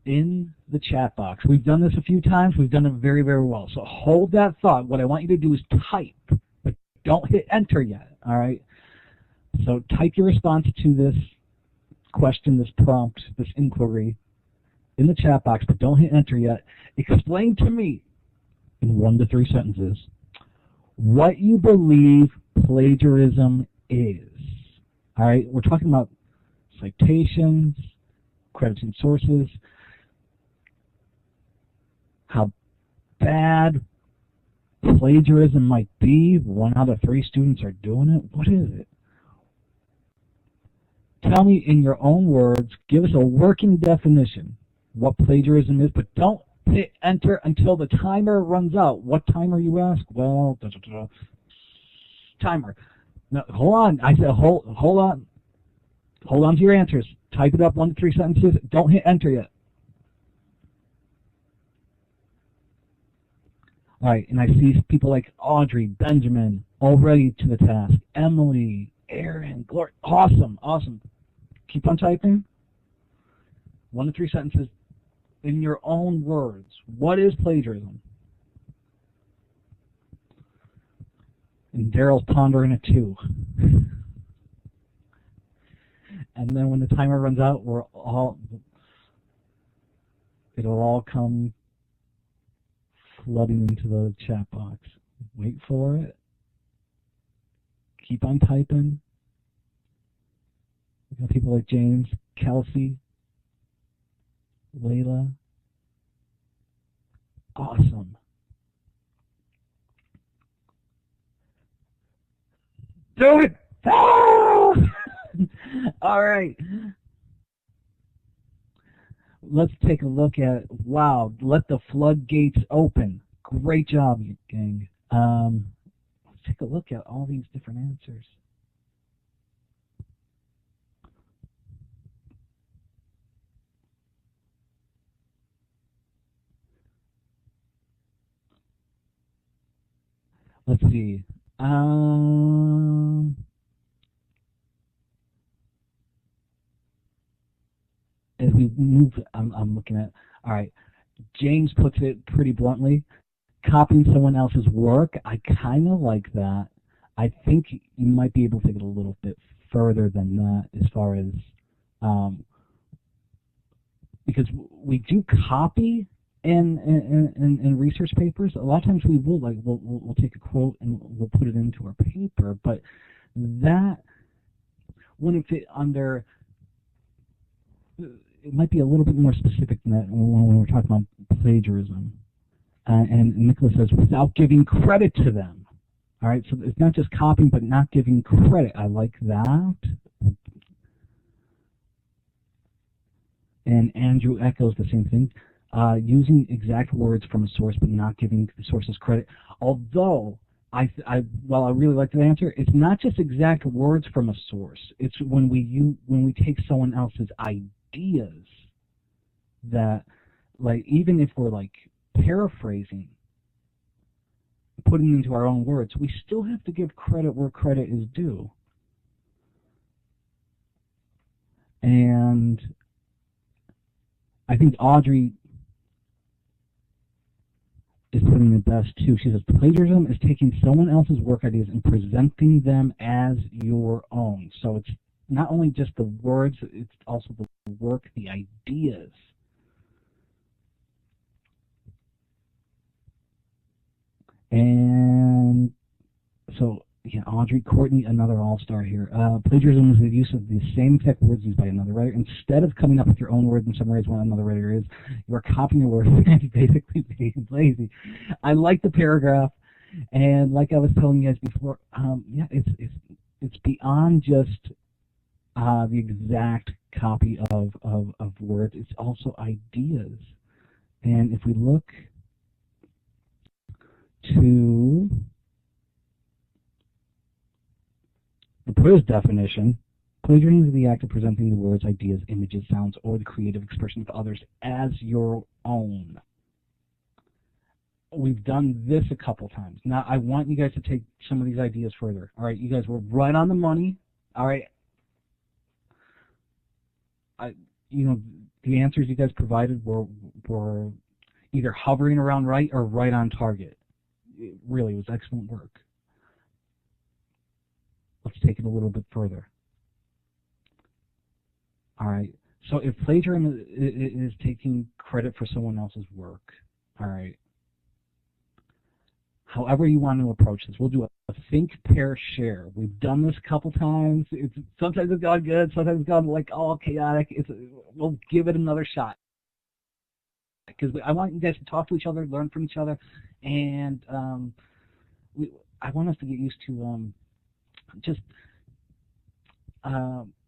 in the chat box. We've done this a few times. We've done it very, very well. So hold that thought. What I want you to do is type, but don't hit enter yet, all right? So type your response to this question, this prompt, this inquiry in the chat box, but don't hit enter yet. Explain to me in 1 to 3 sentences what you believe plagiarism is. All right, we're talking about citations, crediting sources, how bad plagiarism might be. 1 out of 3 students are doing it. What is it? Tell me in your own words, give us a working definition what plagiarism is, but don't hit enter until the timer runs out. What timer, you ask? Well, timer. No, hold on. I said hold on. Hold on to your answers. Type it up 1 to 3 sentences. Don't hit enter yet. All right, and I see people like Audrey, Benjamin, already to the task. Emily, Aaron, Gloria. Awesome, awesome. Keep on typing. 1 to 3 sentences in your own words. What is plagiarism? And Daryl's pondering it too. And then when the timer runs out, it'll all come flooding into the chat box. Wait for it. Keep on typing. We got people like James, Kelsey, Layla. Awesome. Do it! Ah! All right. Let's take a look at, wow, let the floodgates open. Great job, gang. Let's take a look at all these different answers. Let's see. As we move, I'm looking at, all right, James puts it pretty bluntly, copying someone else's work. I kind of like that. I think you might be able to take it a little bit further than that as far as, because we do copy in research papers. A lot of times we will, like, we'll take a quote and we'll put it into our paper, but that wouldn't fit under, it might be a little bit more specific than that when we're talking about plagiarism. And Nicholas says, without giving credit to them. All right, so it's not just copying, but not giving credit. I like that. And Andrew echoes the same thing. Using exact words from a source, but not giving the sources credit. Although, while I really like that answer, it's not just exact words from a source. It's when we take someone else's ideas that, like, even if we're like paraphrasing, putting into our own words, we still have to give credit where credit is due. And I think Audrey is putting it best too. She says, plagiarism is taking someone else's work ideas and presenting them as your own. So it's not only just the words, it's also the work, the ideas. And so, yeah, Audrey, Courtney, another all-star here. Plagiarism is the use of the same exact words used by another writer. Instead of coming up with your own words and summarizing what another writer is, you are copying your words and basically being lazy. I like the paragraph, and like I was telling you guys before, yeah, it's beyond just the exact copy of words. It's also ideas. And if we look to the PRIS definition, plagiarism is the act of presenting the words, ideas, images, sounds, or the creative expression of others as your own. We've done this a couple times. Now, I want you guys to take some of these ideas further. All right, you guys were right on the money. All right. the answers you guys provided were either hovering around right or right on target. It really was excellent work. Let's take it a little bit further. All right. So if plagiarism is taking credit for someone else's work, all right, however you want to approach this, we'll do a think, pair, share. We've done this a couple times. Sometimes it's gone good. Sometimes it's gone like all chaotic. We'll give it another shot because I want you guys to talk to each other, learn from each other, and I want us to get used to just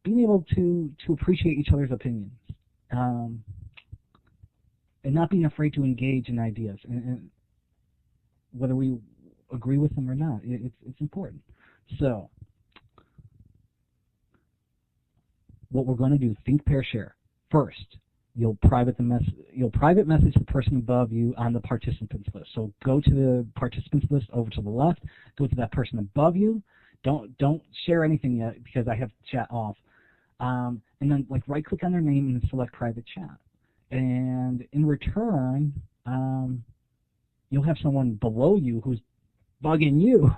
being able to appreciate each other's opinions and not being afraid to engage in ideas. And whether we agree with them or not, it's important. So what we're going to do, think, pair, share. First, you'll private message the person above you on the participants list. So go to the participants list over to the left, go to that person above you. Don't share anything yet because I have chat off. And then right click on their name and select private chat. And in return, you'll have someone below you who's bugging you.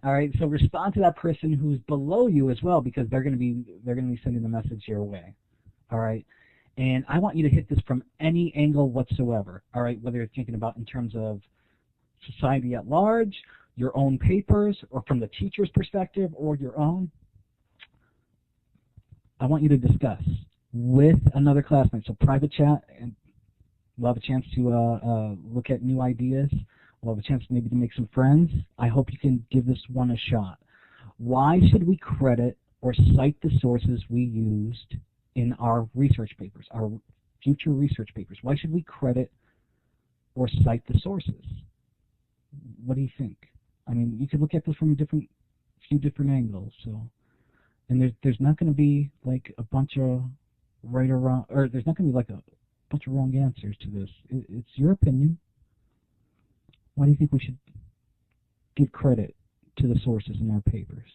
All right, so respond to that person who's below you as well because they're going to be sending the message your way. All right, and I want you to hit this from any angle whatsoever. All right, whether you're thinking about in terms of society at large, your own papers, or from the teacher's perspective, or your own. I want you to discuss with another classmate. So private chat, and we'll have a chance to look at new ideas. We'll have a chance maybe to make some friends. I hope you can give this one a shot. Why should we credit or cite the sources we used in our research papers, our future research papers? Why should we credit or cite the sources? What do you think? I mean, you could look at this from a few different angles. So, and there's not going to be like a bunch of right or wrong, or there's not going to be like a bunch of wrong answers to this. It's your opinion. Why do you think we should give credit to the sources in our papers?